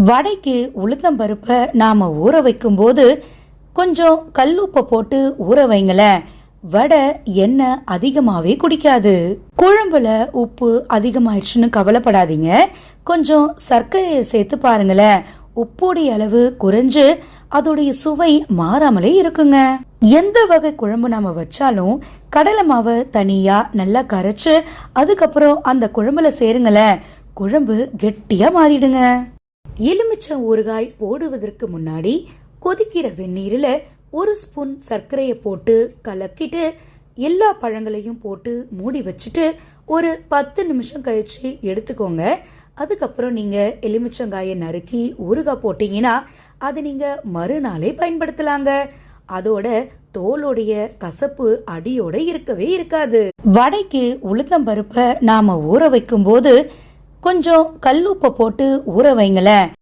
வடைக்கு உளுத்தம்பருப்பை நாம ஊற வைக்கும் போது கொஞ்சம் கல்லுப்பை போட்டு ஊற வைங்களேன். வடை எண்ணெய் அதிகமாவே குடிக்காது. குழம்புல உப்பு அதிகமாயிடுச்சுன்னு கவலைப்படாதீங்க. கொஞ்சம் சர்க்கரையை சேர்த்து பாருங்களேன். உப்புடைய அளவு குறைஞ்சு அதோடைய சுவை மாறாமலே இருக்குங்க. எந்த வகை குழம்பு நாம வச்சாலும் கடலை மாவை தனியா நல்லா கரைச்சு அதுக்கப்புறம் அந்த குழம்புல சேருங்களேன். குழம்பு கெட்டியா மாறிடுங்க. எலுமிச்சம் ஊறுகாய் போடுவதற்கு முன்னாடி கொதிக்கிற வெந்நீர்ல 1 ஸ்பூன் சர்க்கரையை போட்டு கலக்கிட்டு எல்லா பழங்களையும் போட்டு மூடி வச்சுட்டு ஒரு 10 நிமிஷம் கழிச்சு எடுத்துக்கோங்க. அதுக்கப்புறம் நீங்க எலுமிச்சங்காயை நறுக்கி ஊறுகாய் போட்டீங்கன்னா அதை நீங்க மறுநாளே பயன்படுத்தலாங்க. அதோட தோலுடைய கசப்பு அடியோட இருக்கவே இருக்காது. வடைக்கு உளுத்தம்பருப்பை நாம ஊற வைக்கும் போது கொஞ்சம் கல்லுப்பை போட்டு ஊற வைங்களேன்.